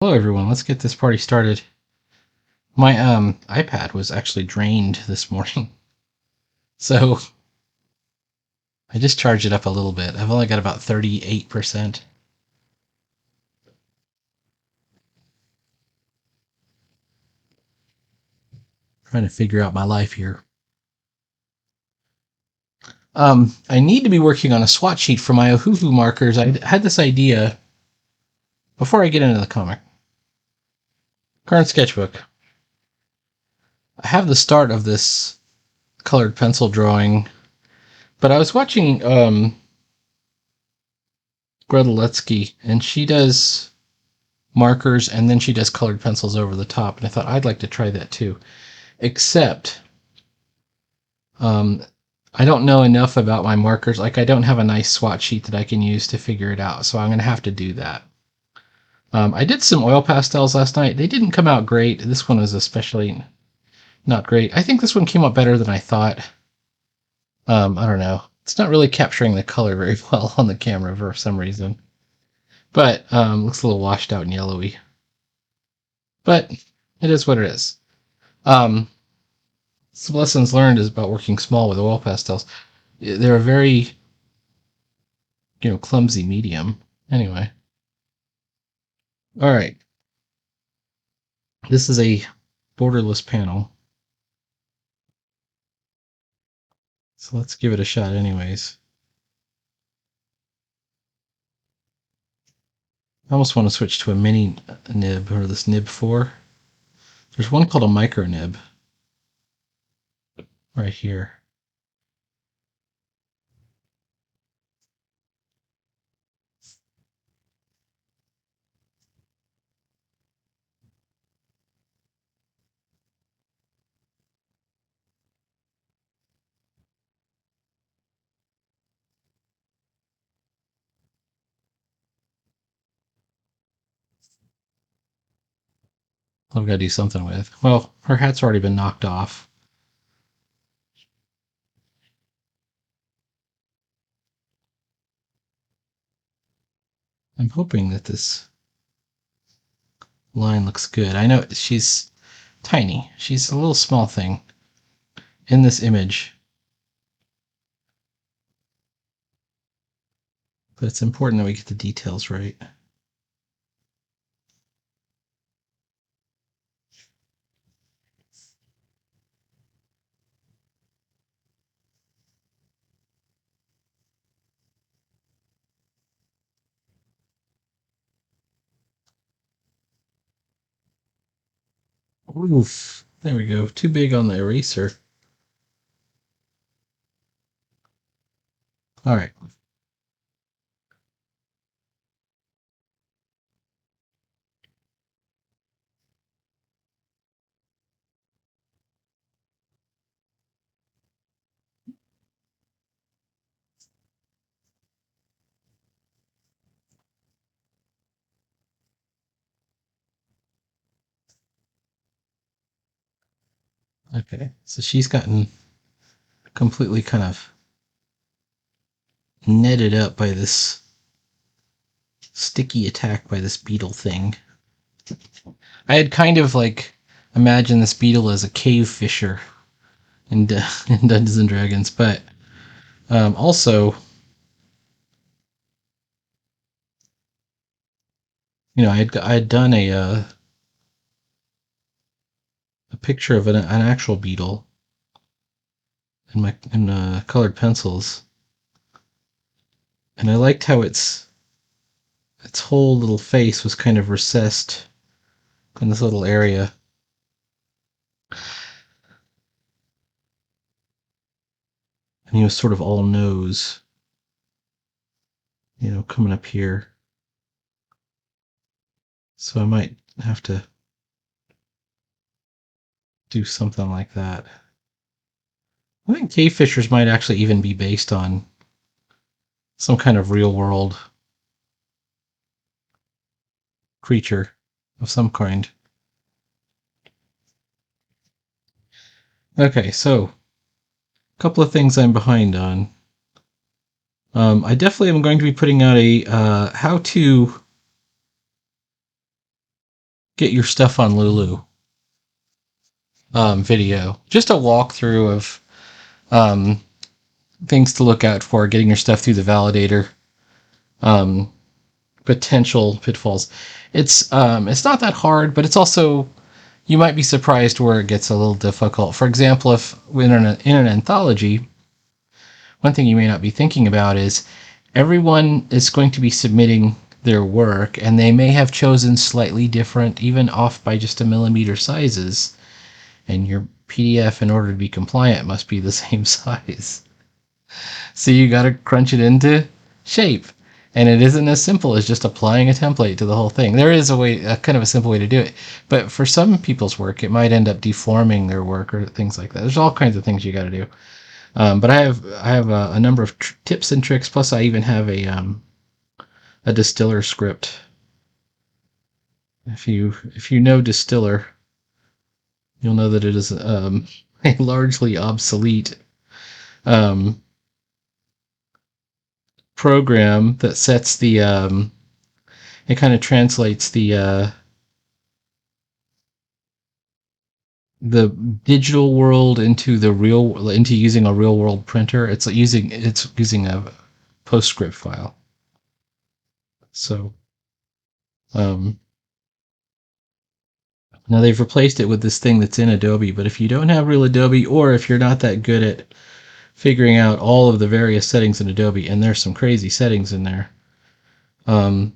Hello everyone, let's get this party started. My iPad was actually drained this morning. So I just charged it up a little bit. I've only got about 38%. Trying to figure out my life here. I need to be working on a swatch sheet for my Ohuhu markers. I had this idea before I get into the comic. Current sketchbook. I have the start of this colored pencil drawing, but I was watching Greteletsky, and she does markers and then she does colored pencils over the top, and I thought I'd like to try that too. Except I don't know enough about my markers. Like, I don't have a nice swatch sheet that I can use to figure it out, so I'm going to have to do that. I did some oil pastels last night. They didn't come out great. This one was especially not great. I think this one came out better than I thought. I don't know. It's not really capturing the color very well on the camera for some reason. But looks a little washed out and yellowy. But it is what it is. Some lessons learned is about working small with oil pastels. They're a very, clumsy medium. Anyway. All right. This is a borderless panel. So let's give it a shot anyways. I almost want to switch to a mini nib, or this nib 4. There's one called a micro nib right here. I've got to do something with. Well, her hat's already been knocked off. I'm hoping that this line looks good. I know she's tiny. She's a little small thing in this image. But it's important that we get the details right. Oof. There we go. Too big on the eraser. All right. Okay. So she's gotten completely kind of netted up by this sticky attack by this beetle thing. I had kind of like imagined this beetle as a cave fisher in, in Dungeons and Dragons, but also, I had done a picture of an actual beetle in colored pencils, and I liked how its whole little face was kind of recessed in this little area. And he was sort of all nose, coming up here. So I might have to do something like that. I think cave fishers might actually even be based on some kind of real world creature of some kind. Okay, so a couple of things I'm behind on. I definitely am going to be putting out a how to get your stuff on Lulu video. Just a walkthrough of um, things to look out for, getting your stuff through the validator, um, potential pitfalls. It's not that hard, but it's also, you might be surprised where it gets a little difficult. For example, if in an anthology, one thing you may not be thinking about is everyone is going to be submitting their work, and they may have chosen slightly different, even off by just a millimeter sizes, and your PDF, in order to be compliant, must be the same size. So you got to crunch it into shape. And it isn't as simple as just applying a template to the whole thing. There is a kind of a simple way to do it. But for some people's work, it might end up deforming their work or things like that. There's all kinds of things you got to do. But I have a number of tips and tricks. Plus, I even have a distiller script. If you know distiller, you'll know that it is a largely obsolete um, program that sets it kind of translates the digital world into using a real world printer. It's using a PostScript file. So um, now they've replaced it with this thing that's in Adobe. But if you don't have real Adobe, or if you're not that good at figuring out all of the various settings in Adobe, and there's some crazy settings in there, um,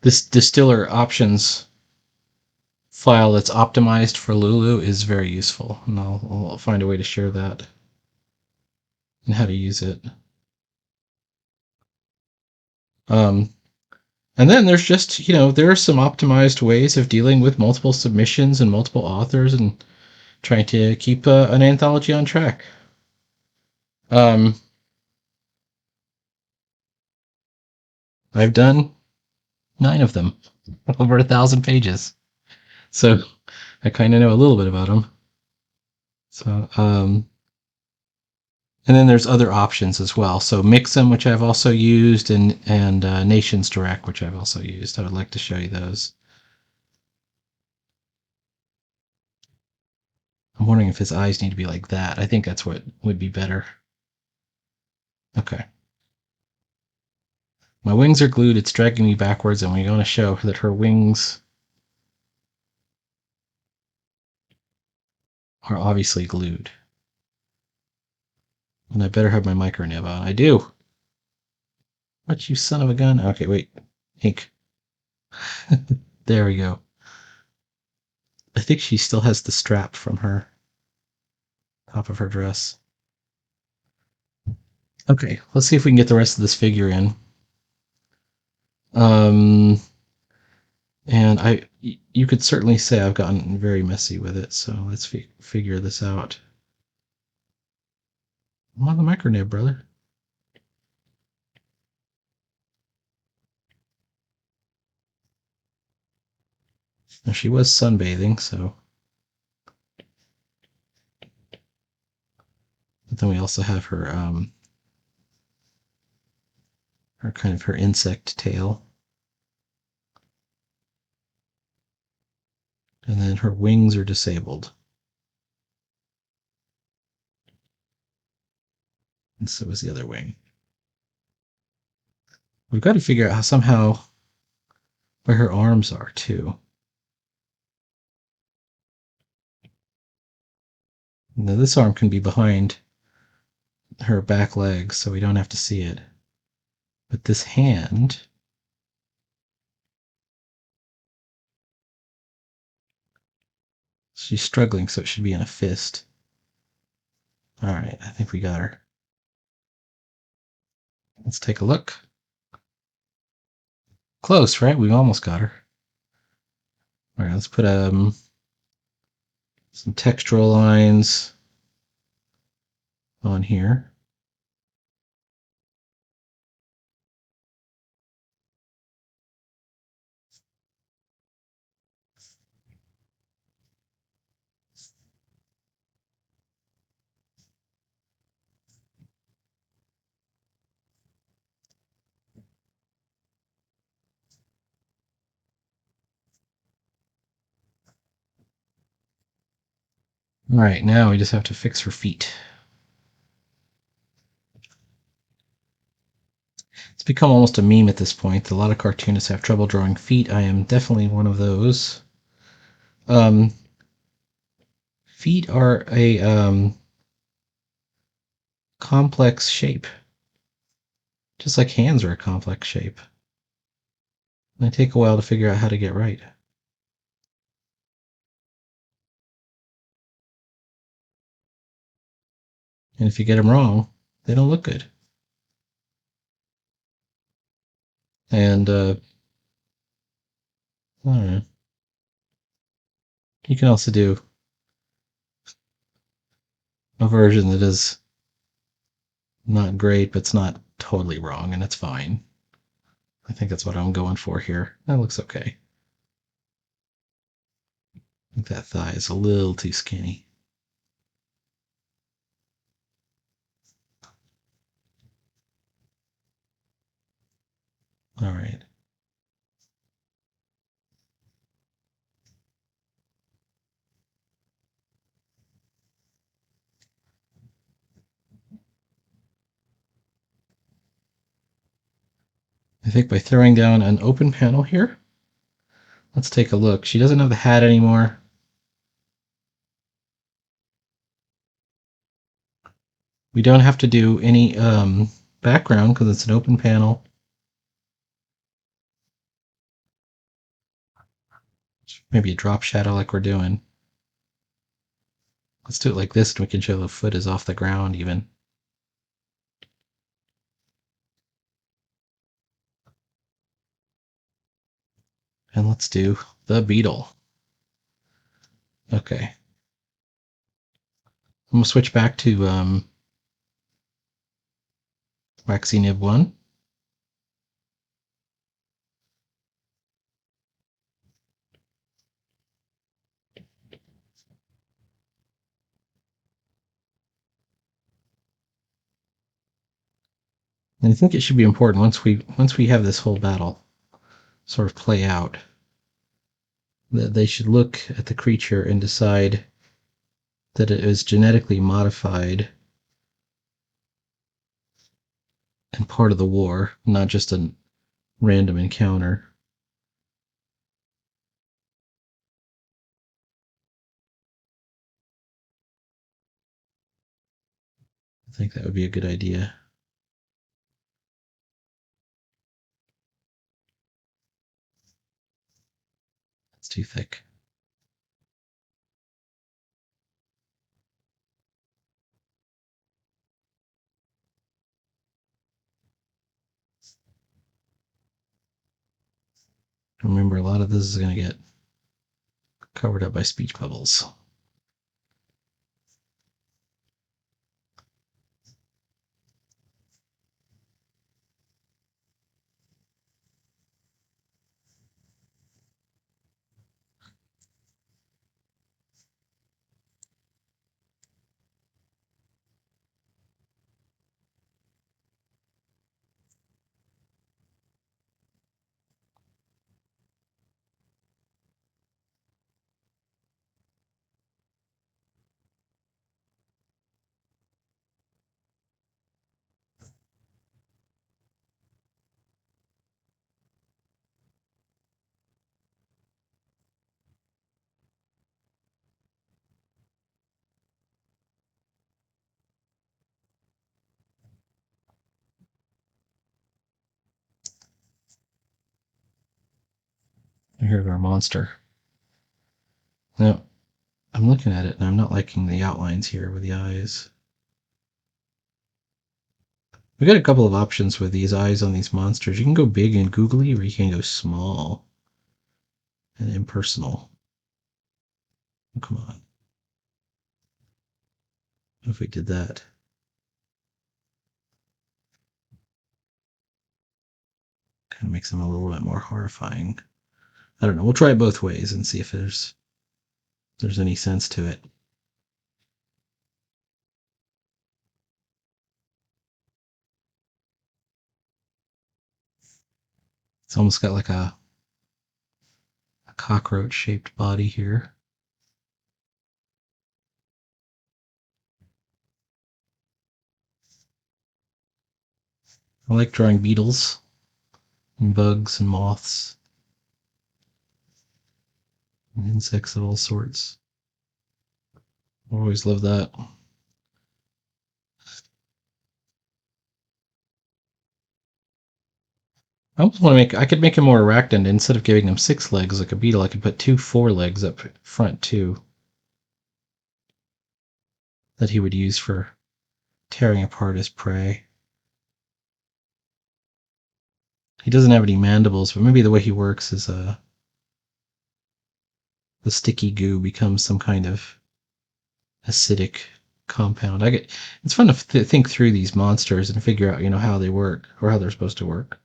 this distiller options file that's optimized for Lulu is very useful, and I'll find a way to share that and how to use it. Um, and then there's just, there are some optimized ways of dealing with multiple submissions and multiple authors and trying to keep an anthology on track. Um, I've done 9 of them, over 1,000 pages. So I kind of know a little bit about them. So, and then there's other options as well. So Mixam, which I've also used, and Nations Direct, which I've also used. I would like to show you those. I'm wondering if his eyes need to be like that. I think that's what would be better. Okay. My wings are glued. It's dragging me backwards, and we want to show that her wings are obviously glued. And I better have my micro nib on. I do. What, you son of a gun? Okay, wait. Ink. There we go. I think she still has the strap from her top of her dress. Okay, let's see if we can get the rest of this figure in. And you could certainly say I've gotten very messy with it, so let's figure this out. I'm on the micro nib, brother. Now, she was sunbathing, so. But then we also have her her insect tail. And then her wings are disabled. And so is the other wing. We've got to figure out somehow where her arms are too. Now this arm can be behind her back legs, so we don't have to see it. But this hand, she's struggling, so it should be in a fist. All right, I think we got her. Let's take a look. Close, right? We almost got her. All right, let's put some textural lines on here. All right, now we just have to fix her feet. It's become almost a meme at this point. A lot of cartoonists have trouble drawing feet. I am definitely one of those. Um, Feet are a complex shape, just like hands are a complex shape. And they take a while to figure out how to get right. And if you get them wrong, they don't look good. And I don't know. You can also do a version that is not great, but it's not totally wrong, and it's fine. I think that's what I'm going for here. That looks okay. I think that thigh is a little too skinny. All right. I think by throwing down an open panel here, let's take a look. She doesn't have the hat anymore. We don't have to do any background because it's an open panel. Maybe a drop shadow like we're doing. Let's do it like this and we can show the foot is off the ground even. And let's do the beetle. Okay. I'm going to switch back to Waxy Nib 1. And I think it should be important once we have this whole battle sort of play out, that they should look at the creature and decide that it is genetically modified and part of the war, not just a random encounter. I think that would be a good idea. It's too thick. Remember, a lot of this is going to get covered up by speech bubbles. Here's our monster. Now, I'm looking at it and I'm not liking the outlines here with the eyes. We got a couple of options with these eyes on these monsters. You can go big and googly, or you can go small and impersonal. Oh, come on. What if we did that? Kind of makes them a little bit more horrifying. I don't know. We'll try it both ways and see if there's any sense to it. It's almost got like a cockroach shaped body here. I like drawing beetles and bugs and moths and insects of all sorts. I always love that. I almost want to I could make him more arachnid. Instead of giving him 6 legs like a beetle, I could put 2 4 legs up front too that he would use for tearing apart his prey. He doesn't have any mandibles, but maybe the way he works is the sticky goo becomes some kind of acidic compound. It's fun to think through these monsters and figure out, how they work or how they're supposed to work.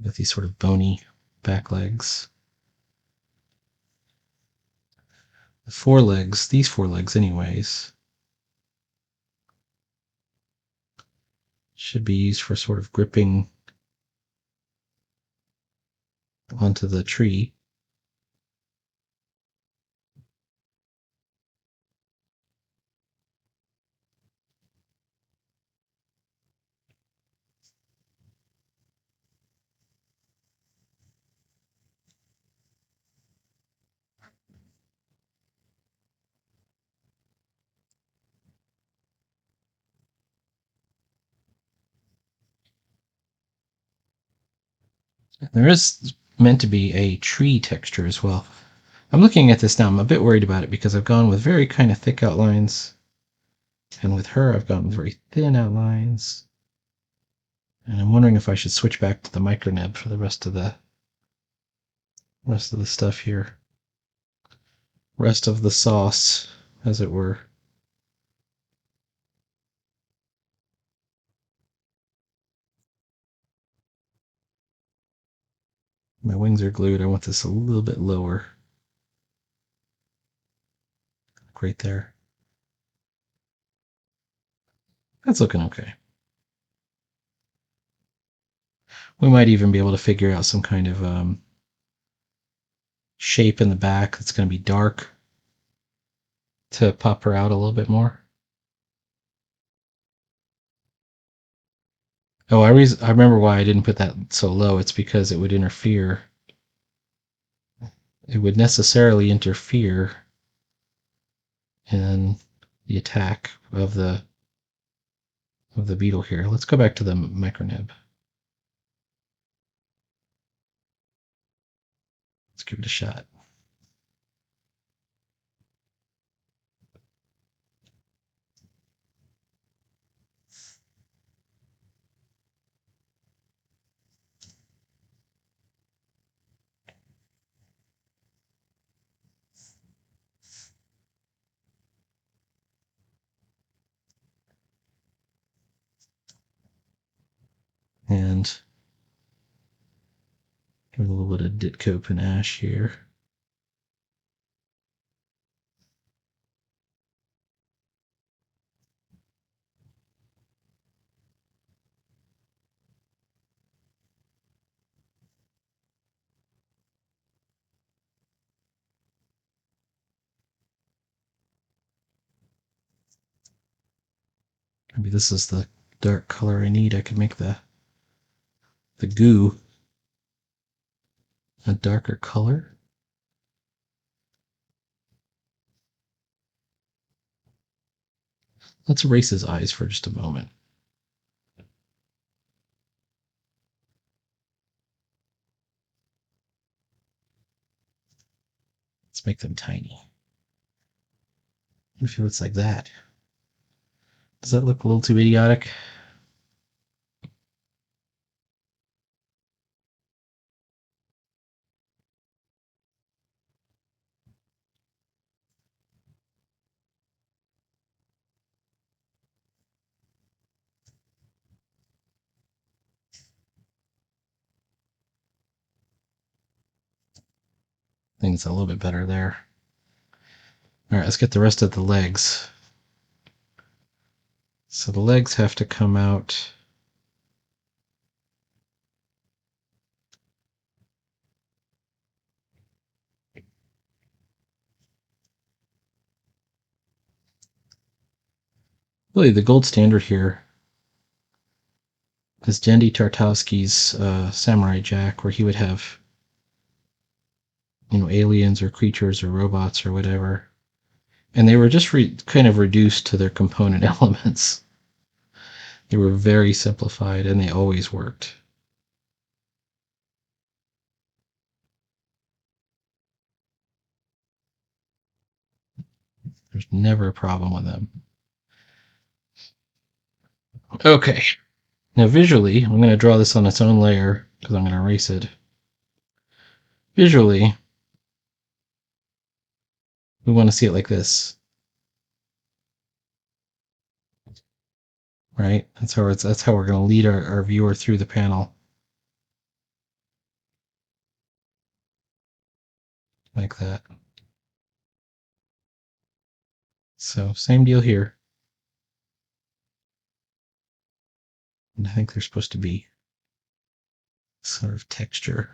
With these sort of bony back legs. These 4 legs anyways, should be used for sort of gripping onto the tree. There is meant to be a tree texture as well. I'm looking at this now. I'm a bit worried about it because I've gone with very kind of thick outlines, and with her I've gone with very thin outlines. And I'm wondering if I should switch back to the micronib for the rest of the stuff here. Rest of the sauce, as it were. My wings are glued. I want this a little bit lower. Right there. That's looking okay. We might even be able to figure out some kind of shape in the back that's going to be dark to pop her out a little bit more. Oh, I remember why I didn't put that so low. It's because it would interfere. It would necessarily interfere in the attack of the beetle here. Let's go back to the micronib. Let's give it a shot. And give it a little bit of Ditko panache here. Maybe this is the dark color I need. I could make the goo a darker color. Let's erase his eyes for just a moment. Let's make them tiny. What if he looks like that? Does that look a little too idiotic? I think it's a little bit better there. Alright, let's get the rest of the legs. So the legs have to come out. Really, the gold standard here is Jendi Tartovsky's Samurai Jack, where he would have, aliens or creatures or robots or whatever, and they were just kind of reduced to their component elements. They were very simplified, and they always worked. There's never a problem with them. Okay. Now visually, I'm going to draw this on its own layer because I'm going to erase it. Visually, we want to see it like this. Right? That's how we're going to lead our viewer through the panel. Like that. So same deal here. And I think there's supposed to be sort of texture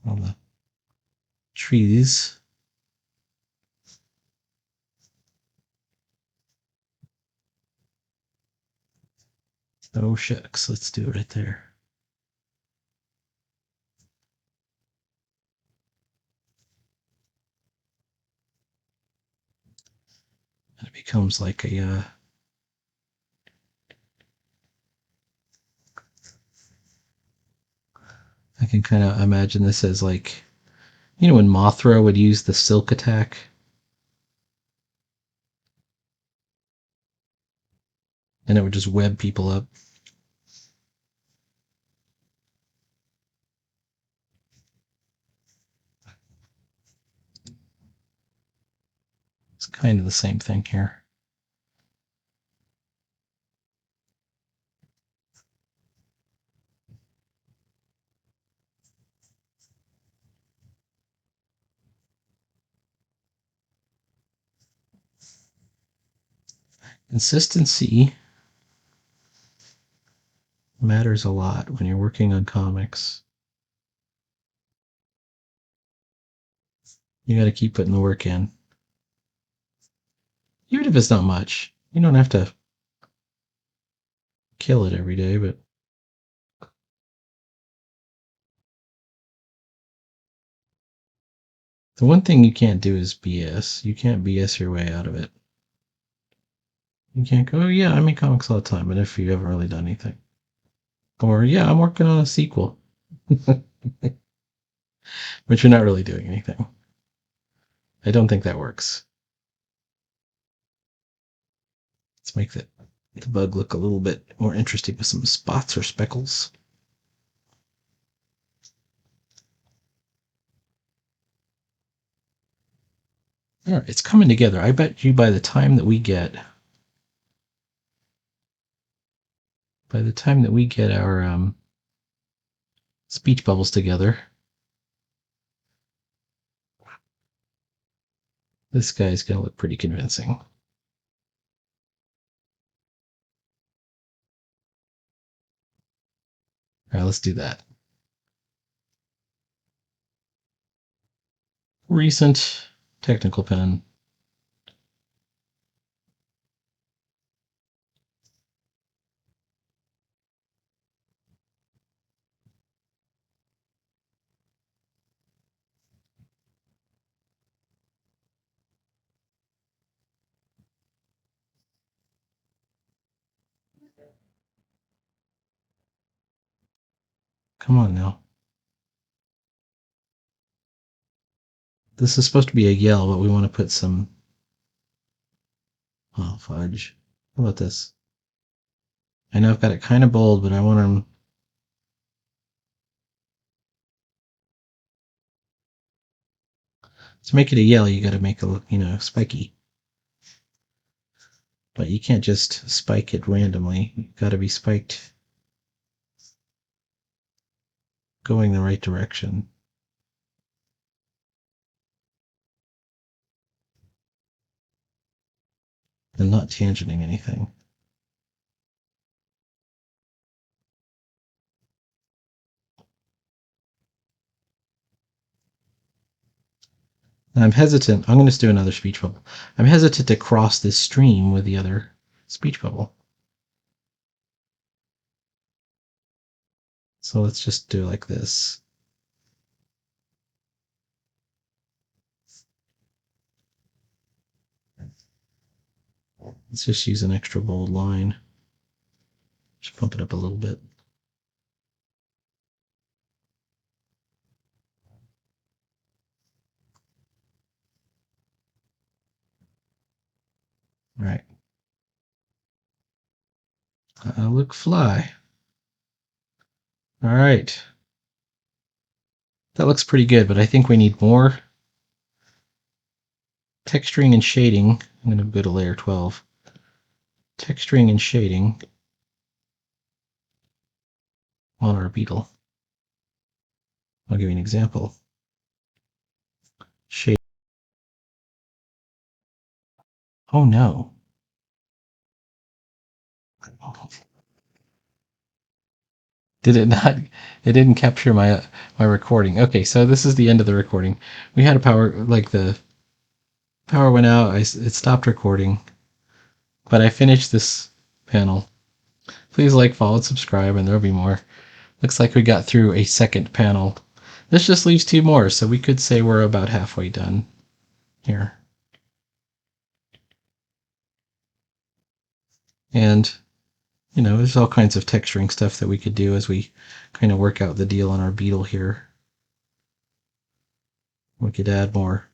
on the trees. Oh shucks, let's do it right there. And it becomes like a I can kind of imagine this as like, when Mothra would use the silk attack. And it would just web people up. It's kind of the same thing here. Consistency matters a lot when you're working on comics. You got to keep putting the work in. Even if it's not much. You don't have to kill it every day, but the one thing you can't do is BS. You can't BS your way out of it. You can't go, oh, yeah, I make comics all the time, but if you haven't really done anything. Or, yeah, I'm working on a sequel. But you're not really doing anything. I don't think that works. Let's make the bug look a little bit more interesting with some spots or speckles. All right, it's coming together. I bet you by the time that we get our speech bubbles together, this guy's going to look pretty convincing. All right, let's do that. Recent technical pen. Come on now. This is supposed to be a yell, but we want to put some... Oh, fudge. How about this? I know I've got it kind of bold, but I want them... To make it a yell, you got to make it look, spiky. But you can't just spike it randomly. You've got to be spiked going the right direction. and not tangenting anything. I'm hesitant. I'm going to do another speech bubble. I'm hesitant to cross this stream with the other speech bubble. So let's just do it like this. Let's just use an extra bold line. Just bump it up a little bit. All right. Look fly. All right. That looks pretty good, but I think we need more texturing and shading. I'm going to go to layer 12. Texturing and shading on our beetle. I'll give you an example. Shade. Oh no. Did it not? It didn't capture my recording. Okay, so this is the end of the recording. We had a power, like the power went out. It stopped recording, but I finished this panel. Please like, follow, and subscribe, and there'll be more. Looks like we got through a second panel. This just leaves 2 more, so we could say we're about halfway done here. And, you know, there's all kinds of texturing stuff that we could do as we kind of work out the deal on our beetle here. We could add more